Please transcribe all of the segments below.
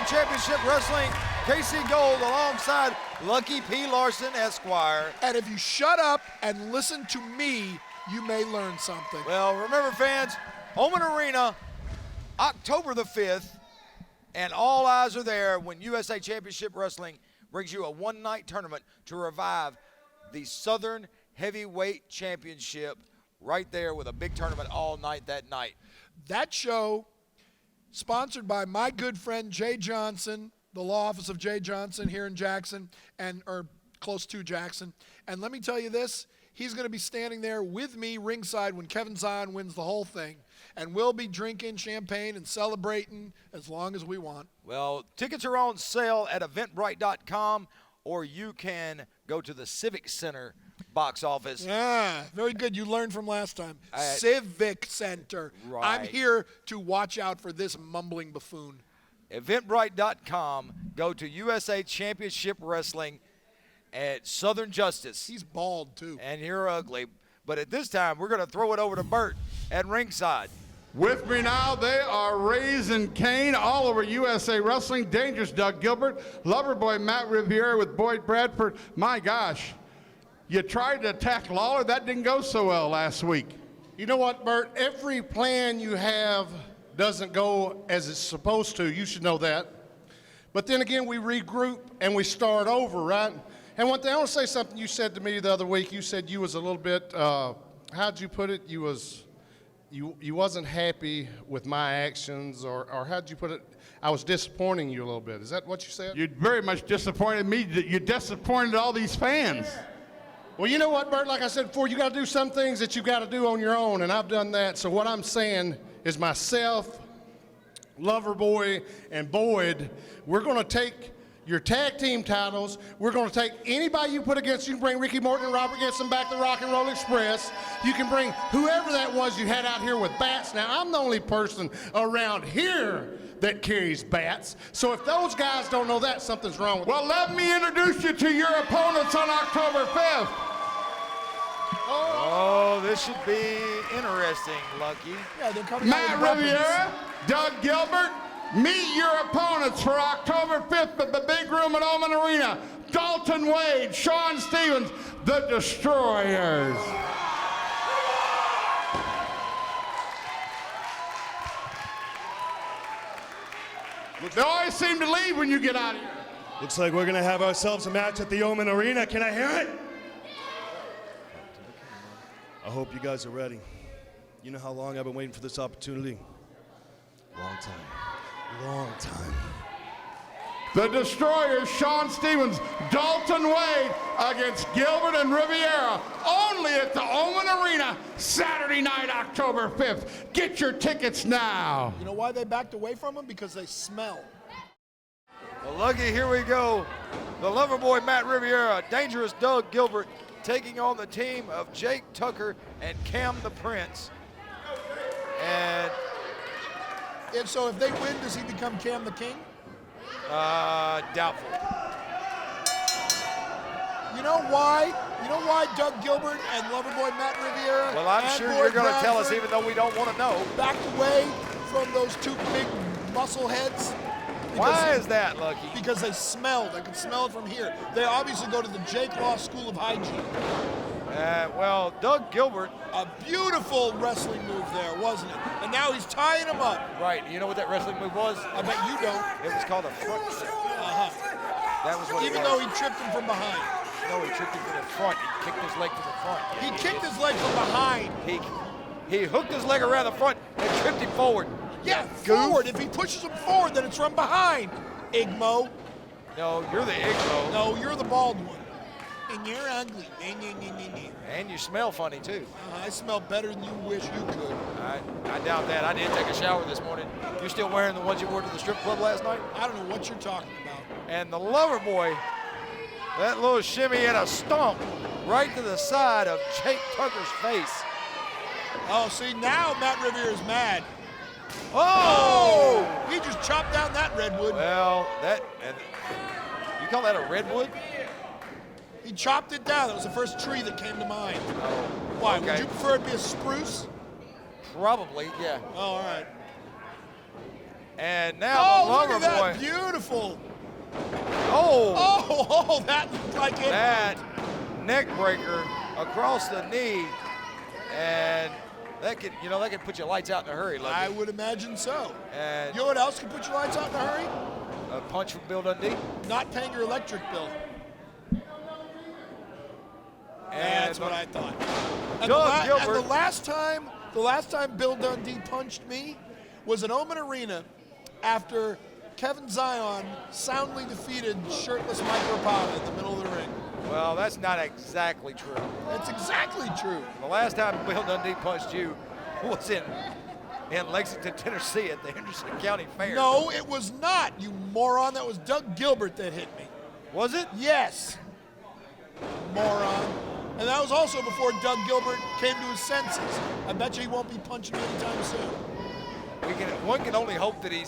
Championship Wrestling, Casey Gold alongside Lucky P. Larson, Esquire. And if you shut up and listen to me, you may learn something. Well, remember, fans, Oman Arena, October the 5th, and all eyes are there when USA Championship Wrestling brings you a one-night tournament to revive the Southern Heavyweight Championship right there with a big tournament all night that night. That show, sponsored by my good friend Jay Johnson, the law office of Jay Johnson here in Jackson, or close to Jackson. And let me tell you this, he's going to be standing there with me ringside when Kevin Zion wins the whole thing. And we'll be drinking champagne and celebrating as long as we want. Well, tickets are on sale at eventbrite.com, or you can go to the Civic Center box office. Yeah, very good. You learned from last time. Civic Center. Right. I'm here to watch out for this mumbling buffoon. Eventbrite.com. Go to USA Championship Wrestling at Southern Justice. He's bald, too. And you're ugly. But at this time, we're going to throw it over to Bert at ringside. With me now, they are raising Cain all over USA Wrestling. Dangerous Doug Gilbert, Loverboy Matt Riviera with Boyd Bradford. My gosh, you tried to attack Lawler. That didn't go so well last week. You know what, Bert? Every plan you have doesn't go as it's supposed to. You should know that. But then again, we regroup and we start over, right? And one thing, I want to say something you said to me the other week. You said you was a little bit, how'd you put it? You wasn't happy with my actions, or how'd you put it? I was disappointing you a little bit. Is that what you said? You very much disappointed me. You disappointed all these fans. Well, you know what, Bert? Like I said before, you got to do some things that you got to do on your own, and I've done that. So what I'm saying is myself, Loverboy, and Boyd, we're going to take your tag team titles. We're going to take anybody you put against. You can bring Ricky Morton and Robert Gibson back to Rock and Roll Express. You can bring whoever that was you had out here with bats. Now, I'm the only person around here that carries bats. So if those guys don't know that, something's wrong with them. Well, let me introduce you to your opponents on October 5th. Oh, this should be interesting, Lucky. Yeah, they're coming Matt out with Riviera, Doug Gilbert. Meet your opponents for October 5th at the big room at Oman Arena. Dalton Wade, Sean Stevens, the Destroyers. They always seem to leave when you get out of here. Looks like we're going to have ourselves a match at the Oman Arena. Can I hear it? I hope you guys are ready. You know how long I've been waiting for this opportunity? Long time. Long time. The Destroyers, Sean Stevens, Dalton Wade against Gilbert and Riviera. Only at the Oman Arena, Saturday night, October 5th. Get your tickets now. You know why they backed away from him? Because they smell. Well, Lucky, here we go. The Loverboy Matt Riviera, Dangerous Doug Gilbert, taking on the team of Jake Tucker and Cam the Prince. And so if they win, does he become Cam the King? doubtful. You know why? You know why Doug Gilbert and Loverboy Matt Riviera? Well, I'm sure you're going to tell us, even though we don't want to know. Backed away from those two big muscle heads. Why is that, Lucky? Because they smelled. I could smell it from here. They obviously go to the Jake Law School of Hygiene. Well, Doug Gilbert. A beautiful wrestling move there, wasn't it? And now he's tying him up. Right. You know what that wrestling move was? I bet you don't. It was called a front kick. That was what Even though he tripped him from behind. No, he tripped him from the front. He kicked his leg to the front. He kicked his leg from behind. He hooked his leg around the front and tripped him forward. Yeah, forward. If he pushes him forward, then it's from behind. Igmo. No, you're the Igmo. No, you're the bald one. And you're ugly. And you smell funny, too. I smell better than you wish you could. I doubt that. I did take a shower this morning. You're still wearing the ones you wore to the strip club last night? I don't know what you're talking about. And the Loverboy, that little shimmy and a stomp right to the side of Jake Tucker's face. Oh, see, now Matt Riviera's mad. Oh! He just chopped down that redwood. Well, you call that a redwood? He chopped it down. That was the first tree that came to mind. Oh, why? okay. Would you prefer it be a spruce? Probably, yeah. Oh, all right. And now the look Lover at that. Boy. Beautiful. Oh, Oh, that looked like it. that neck breaker across the knee. And that could, that could put your lights out in a hurry, Lucky. I would imagine so. And You know what else can put your lights out in a hurry? a punch from Bill Dundee. Not paying your electric bill. And That's what I thought. And Doug and Gilbert. the last time Bill Dundee punched me was in Oman Arena after Kevin Zion soundly defeated shirtless Mike Rapata in the middle of the ring. Well, that's not exactly true. That's exactly true. The last time Bill Dundee punched you was in Lexington, Tennessee at the Henderson County Fair. No, it was not, you moron. That was Doug Gilbert that hit me. Was it? Yes. Moron. And that was also before Doug Gilbert came to his senses. I bet you he won't be punching me anytime soon. One can only hope that he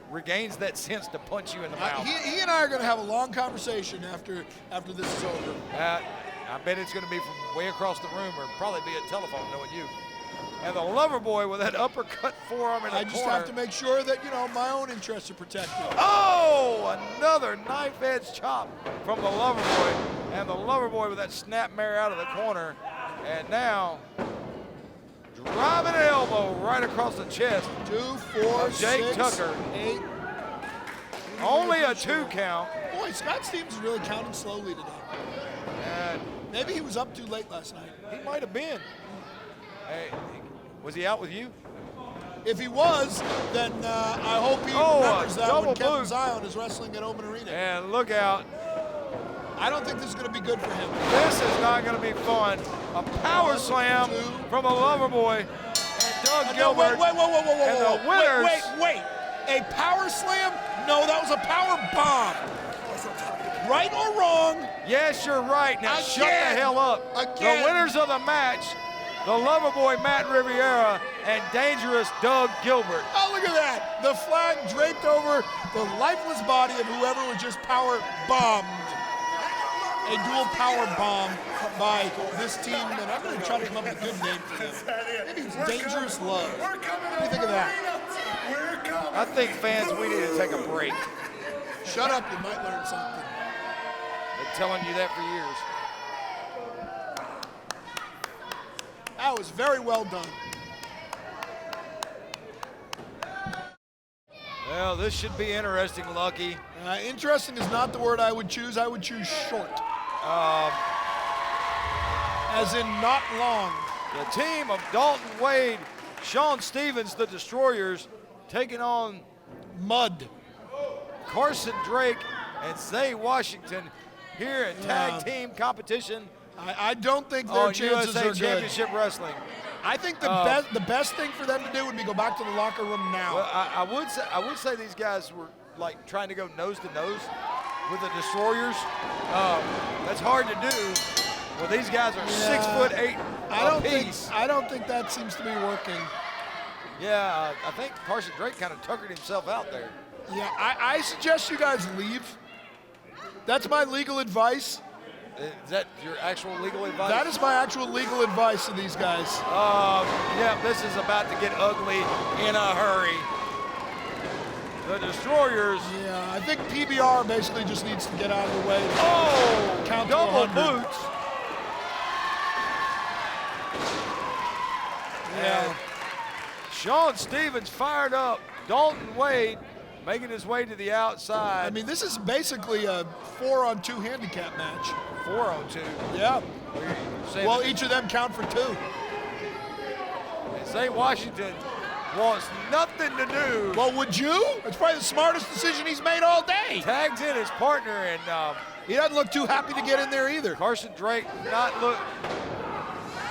regains that sense to punch you in the mouth. He and I are going to have a long conversation after this is over. I bet it's going to be from way across the room, or probably be a telephone, knowing you. And the Lover Boy with that uppercut forearm in the I just corner. have to make sure that, my own interests are protected. Oh, another knife-edge chop from the Lover Boy. And the Lover Boy with that snapmare out of the corner. And now, driving an elbow right across the chest. 2, 4, Jake 6, Tucker. 8. Only a 2 count. Boy, Scott Stevens is really counting slowly today. And Maybe he was up too late last night. he might have been. Hey, was he out with you? If he was, then I hope he remembers that double when Kevin boot. Zion is wrestling at Oman Arena. And look out. I don't think this is going to be good for him. This is not going to be fun. A power 1, slam 2. from a Lover Boy. And Doug No, Gilbert. wait, And the winners. Wait. A power slam? No, that was a power bomb. Right or wrong? Yes, you're right. Now shut the Again. hell up. Again. The winners of the match, the Lover Boy Matt Riviera and Dangerous Doug Gilbert. Oh, look at that. The flag draped over the lifeless body of whoever was just power bombed. A dual power bomb by this team, and I'm going to try to come up with a good name for them. Maybe it's Dangerous Love. What do you think of that? I think, fans, we need to take a break. Shut up, you might learn something. Been telling you that for years. That was very well done. Well, this should be interesting, Lucky. Interesting is not the word I would choose. I would choose short. As in not long. The team of Dalton Wade, Sean Stevens, the Destroyers, taking on Mud. Carson Drake and Zay Washington here in tag team competition I don't think their on chances USA are good. Championship Wrestling. I think the best thing for them to do would be go back to the locker room now. Well, I would say these guys were like trying to go nose to nose with the Destroyers. That's hard to do. Well, these guys are 6'8" apiece. I don't think that seems to be working. Yeah, I think Carson Drake kind of tuckered himself out there. Yeah, I suggest you guys leave. That's my legal advice. Is that your actual legal advice? That is my actual legal advice to these guys. Yeah, this is about to get ugly in a hurry. The Destroyers. Yeah, I think PBR basically just needs to get out of the way. Oh, Count to double 100. boots. Yeah. And Sean Stevens fired up. Dalton Wade making his way to the outside. I mean, this is basically a 4-on-2 handicap match. 4-on-2. Yeah. Saying Well, that each of them count for 2. Zay Washington wants nothing to do. Well, would you? It's probably the smartest decision he's made all day. Tags in his partner, and He doesn't look too happy to get in there either. Carson Drake not look.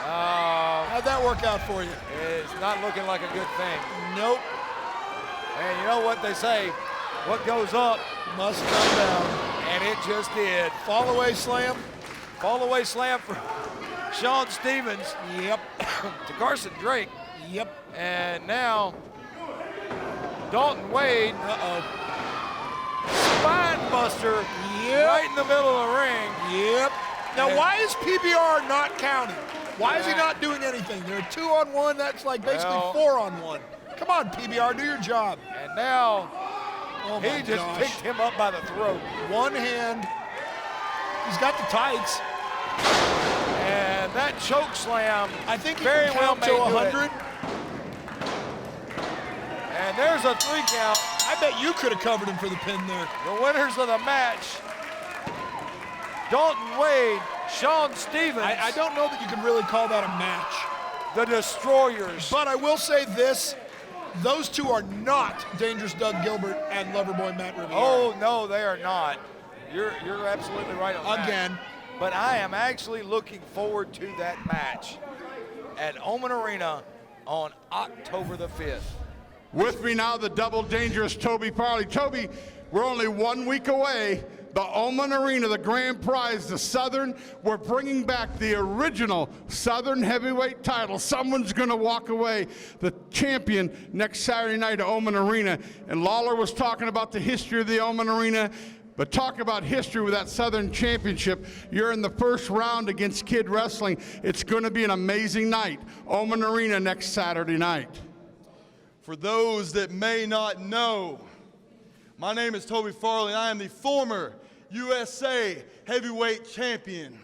How'd that work out for you? It's not looking like a good thing. Nope. And you know what they say? What goes up, Must come down. and it just did. Fall away slam. Fall away slam for Sean Stevens Yep. to Carson Drake. Yep. And now Dalton Wade, Uh-oh. spine buster Yep. right in the middle of the ring. Yep. Now, And- why is PBR not counting? Why is he not doing anything? They're 2-on-1. That's like basically 4-on-1. Come on, PBR, do your job. And now Oh he my just gosh. picked him up by the throat. One hand. He's got the tights. And that choke slam, I think he very can well count made to to 100. it. And there's a 3 count. I bet you could have covered him for the pin there. The winners of the match, Dalton Wade, Sean Stevens, I don't know that you can really call that a match. the Destroyers. But I will say this. Those two are not Dangerous Doug Gilbert and Loverboy Matt Riviera. Oh, no, they are not. You're absolutely right on that. Again. But I am actually looking forward to that match at Oman Arena on October the 5th. With me now, the double dangerous Toby Farley. Toby, we're only 1 week away. The Oman Arena, the grand prize, the Southern. We're bringing back the original Southern heavyweight title. Someone's going to walk away the champion next Saturday night at Oman Arena. And Lawler was talking about the history of the Oman Arena. But talk about history with that Southern Championship. You're in the first round against Kid Wrestling. It's going to be an amazing night. Oman Arena next Saturday night. For those that may not know, my name is Toby Farley, and I am the former USA Heavyweight Champion.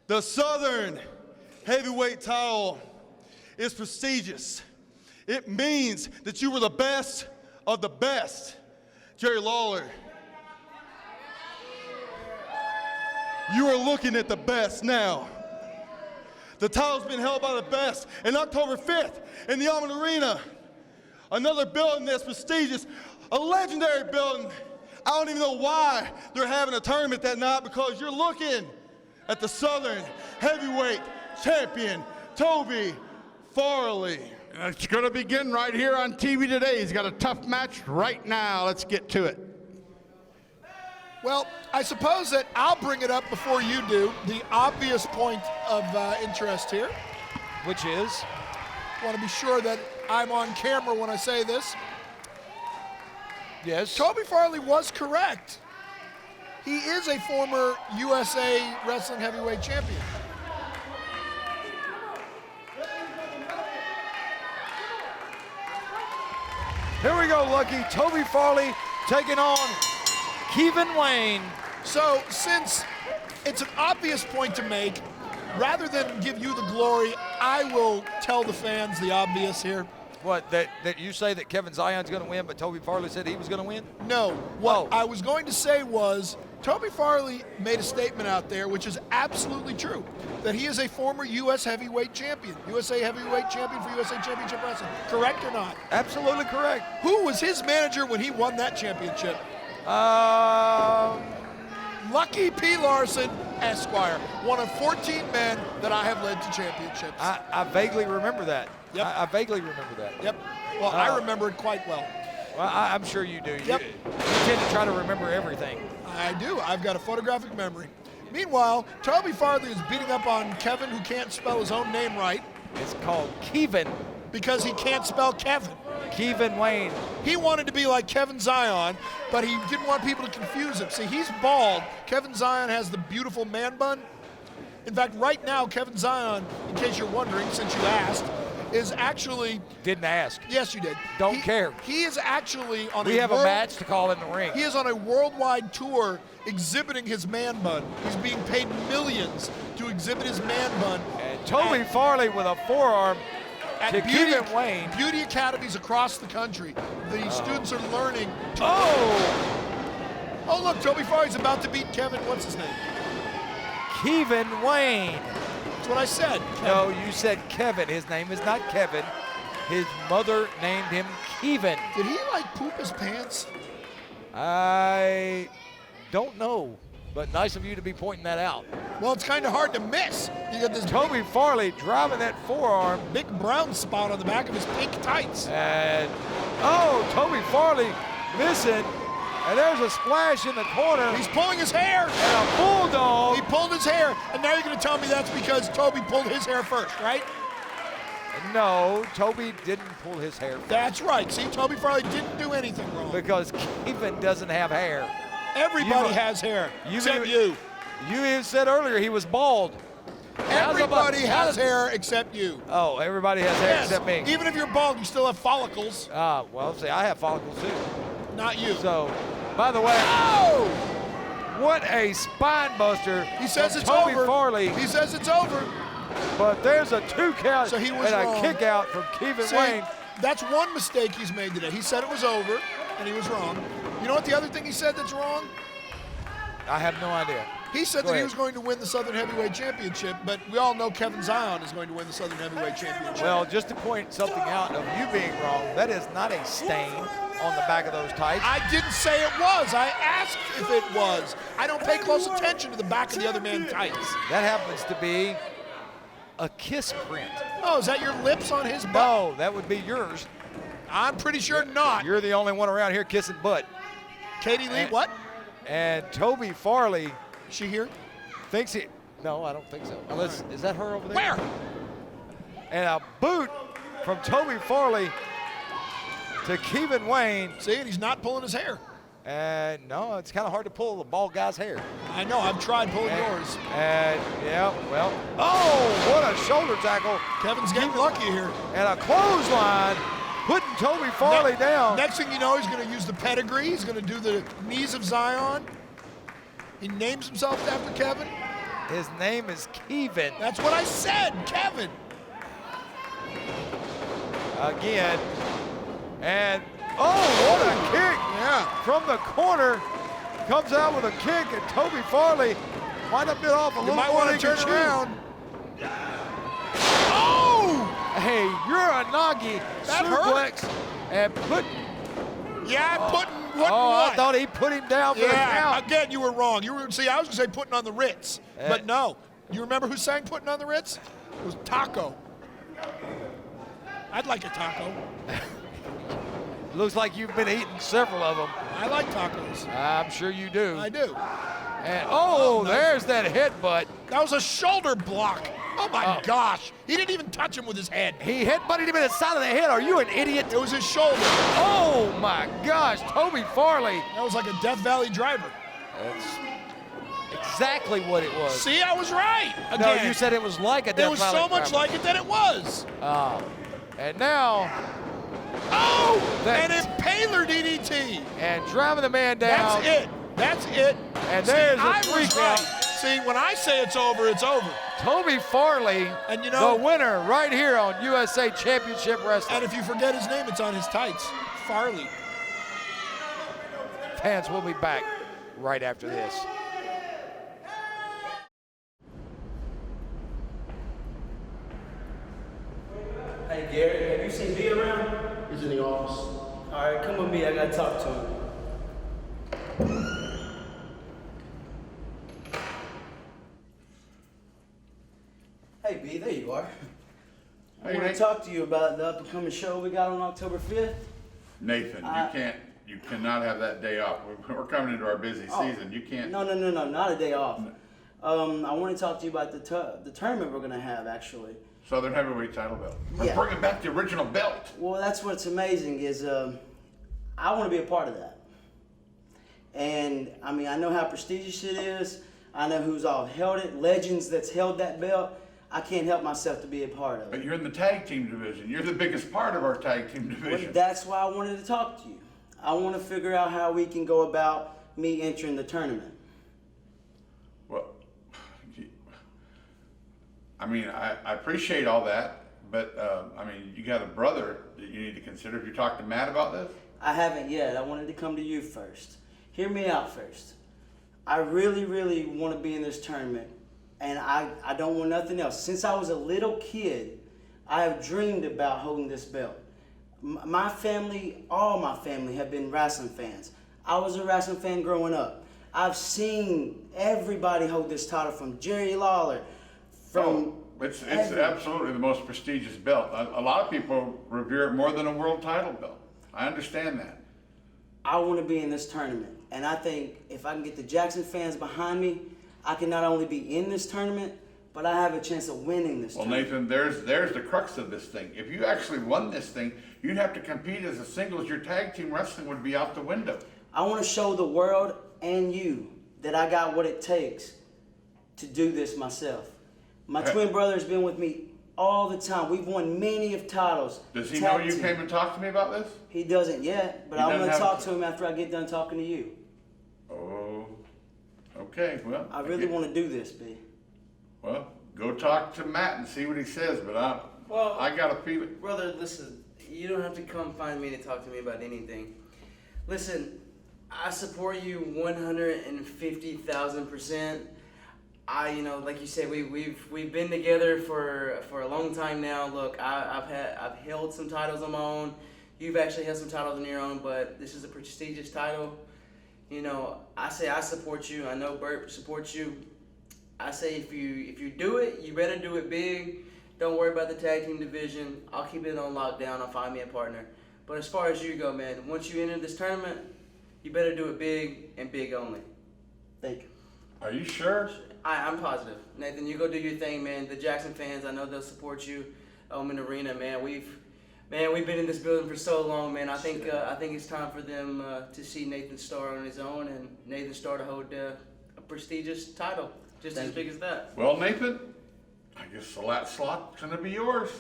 The Southern Heavyweight title is prestigious. It means that you were the best of the best. Jerry Lawler, you are looking at the best now. The title's been held by the best. And October 5th in the Oman Arena, another building that's prestigious, a legendary building. I don't even know why they're having a tournament that night, because you're looking at the Southern Heavyweight Champion, Toby Farley. It's going to begin right here on TV today. He's got a tough match right now. Let's get to it. Well, I suppose that I'll bring it up before you do. The obvious point of interest here. Which is? I want to be sure that I'm on camera when I say this. Yes. Toby Farley was correct. He is a former USA Wrestling Heavyweight Champion. Here we go, Lucky. Toby Farley taking on Kevin Wayne. So since it's an obvious point to make, rather than give you the glory, I will tell the fans the obvious here. What, that you say that Kevin Zion's going to win, but Toby Farley said he was going to win? No, what Oh. I was going to say was Toby Farley made a statement out there, which is absolutely true, that he is a former U.S. Heavyweight Champion, USA Heavyweight Champion for USA Championship Wrestling. Correct or not? Absolutely correct. Who was his manager when he won that championship? Lucky P. Larson, Esquire, one of 14 men that I have led to championships. I vaguely remember that. Yep. I vaguely remember that. Yep. Well, I remember it quite well. Well, I'm sure you do. Yep. You tend to try to remember everything. I do. I've got a photographic memory. Meanwhile, Toby Farley is beating up on Kevin, who can't spell his own name right It's called Kevin. because he can't spell Kevin. Kevin Wayne. He wanted to be like Kevin Zion, but he didn't want people to confuse him. See, he's bald. Kevin Zion has the beautiful man bun. In fact, right now, Kevin Zion, in case you're wondering, since you asked, is actually... Didn't ask. Yes, you did. Don't care. He is actually on We have a match to call in the ring. He is on a worldwide tour exhibiting his man bun. He's being paid millions to exhibit his man bun. And Toby Farley with a forearm At to Kevin Wayne. beauty academies across the country. The students are learning. Oh! Look, Toby Farley's about to beat Kevin. What's his name? Kevin Wayne. That's what I said. No, you said Kevin. His name is not Kevin. His mother named him Kevin. Did he like poop his pants? I don't know, but nice of you to be pointing that out. Well, it's kind of hard to miss. You got this Toby Farley driving that forearm. big brown spot on the back of his pink tights. And, Toby Farley missing. And there's a splash in the corner. He's pulling his hair. And a bulldog. He pulled his hair, and now you're going to tell me that's because Toby pulled his hair first, right? No, Toby didn't pull his hair That's right. See, Toby Farley didn't do anything wrong. because Kevin doesn't have hair. Everybody You- has hair, you except even- you. You even said earlier he was bald. Everybody has hair except you. Oh, everybody has hair Yes. except me. Even if you're bald, you still have follicles. Well, see, I have follicles too. Not you. So, by the way, Oh! what a spine buster. He says from it's Toby over. Farley. He says it's over. But there's a 2 count So he was and wrong. a kick out from Kevin See, Wayne. that's one mistake he's made today. He said it was over, and he was wrong. You know what the other thing he said that's wrong? I have no idea. He said Go that he ahead. was going to win the Southern Heavyweight Championship, but we all know Kevin Zion is going to win the Southern Heavyweight Championship. Well, just to point something out of you being wrong, that is not a stain on the back of those tights. I didn't say it was. I asked if it was. I don't pay close attention to the back of the other man's tights. That happens to be a kiss print. Oh, is that your lips on his butt? No, that would be yours. I'm pretty sure not. You're the only one around here kissing butt. Katie Lee, what? And Toby Farley Is she here? thinks he. No, I don't think so. Unless, is that her over there? Where? And a boot from Toby Farley to Kevin Wayne. See, and he's not pulling his hair. And no, it's kind of hard to pull the bald guy's hair. I know, I've tried pulling And, yours. and yeah, well, oh, what a shoulder tackle. Kevin's getting lucky here. And a clothesline, putting Toby Farley down. Next thing you know, he's going to use the pedigree. He's going to do the knees of Zion. He names himself after Kevin. His name is Kevin. That's what I said, Kevin. Again. And, oh, what a kick. Yeah. From the corner. Comes out with a kick, and Toby Farley might have bit off a You little might more want than to turn he could chew. around. Oh! Hey, you're a Nagi That suplex and put. Yeah, I'm putting what? I thought he put him down for the Yeah, count. again, you were wrong. See, I was going to say putting on the Ritz, Eh. but no. You remember who sang putting on the Ritz? It was Taco. I'd like a taco. Looks like you've been eating several of them. I like tacos. I'm sure you do. I do. And there's that headbutt. That was a shoulder block. Oh my Oh. gosh. He didn't even touch him with his head. He headbutted him in the side of the head. Are you an idiot? It was his shoulder. Oh my gosh, Toby Farley. That was like a Death Valley driver. That's exactly what it was. See, I was right. No, Again, you said it was like a Death it was Valley so much driver. like it that it was. And now, Oh, That- an impaler DDT. and driving the man down. That's it. That's it. And See, there's a I 3 was count. right. See, when I say it's over, it's over. Toby Farley, And you know- the winner right here on USA Championship Wrestling. And if you forget his name, it's on his tights. Farley. Fans, we'll be back right after this. Hey Gary, have you seen B around? He's in the office. All right, come with me. I gotta talk to him. Hey B, there you are. I Hey, want Nate. to talk to you about the up-and-coming show we got on October 5th. Nathan, you cannot have that day off. We're coming into our busy season. You can't. No, not a day off. I want to talk to you about the tournament we're gonna have actually. Southern Heavyweight title belt. We're Yeah. bringing back the original belt. Well, that's what's amazing is I want to be a part of that. And I mean, I know how prestigious it is. I know who's all held it, legends that's held that belt. I can't help myself to be a part of But it. you're in the tag team division. You're the biggest part of our tag team Well, division. that's why I wanted to talk to you. I want to figure out how we can go about me entering the tournament. Well, I mean, I appreciate all that, but I mean, you got a brother that you need to consider. Have you talked to Matt about this? I haven't yet. I wanted to come to you first. Hear me out first. I really, really want to be in this tournament, and I don't want nothing else. Since I was a little kid, I have dreamed about holding this belt. My family, all my family have been wrestling fans. I was a wrestling fan growing up. I've seen everybody hold this title from Jerry Lawler, from It's every- absolutely the most prestigious belt. A lot of people revere it more than a world title belt. I understand that. I want to be in this tournament. And I think if I can get the Jackson fans behind me, I can not only be in this tournament, but I have a chance of winning this Well, tournament. Nathan, there's the crux of this thing. If you actually won this thing, you'd have to compete as a singles. Your tag team wrestling would be out the window. I want to show the world and you that I got what it takes to do this myself. My twin brother has been with me all the time. We've won many of titles. Does he know Tag you team. came and talked to me about this? He doesn't yet, but He I'm doesn't going to have talk to. to him after I get done talking to you. Oh, okay, well. I really want to do this, B. Well, go talk to Matt and see what he says, but Well, I got a feeling. brother, listen, you don't have to come find me to talk to me about anything. Listen, I support you 150,000%. Like you said, we've been together for a long time now. Look, I've held some titles on my own. You've actually held some titles on your own, but this is a prestigious title. I say I support you. I know Bert supports you. I say if you do it, you better do it big. Don't worry about the tag team division. I'll keep it on lockdown. I'll find me a partner. But as far as you go, man, once you enter this tournament, you better do it big and big only. Thank you. Are you sure? I'm positive. Nathan, you go do your thing, man. The Jackson fans, I know they'll support you. Omen Arena, man. We've been in this building for so long, man. I think it's time for them to see Nathan Starr on his own and Nathan Starr to hold a prestigious title, just as big as that. Well, Nathan, I guess the last slot's gonna be yours.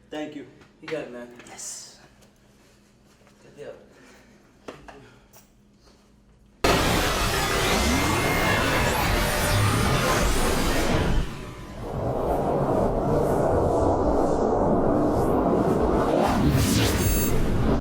Thank you. You got it, man. Yes. Good deal.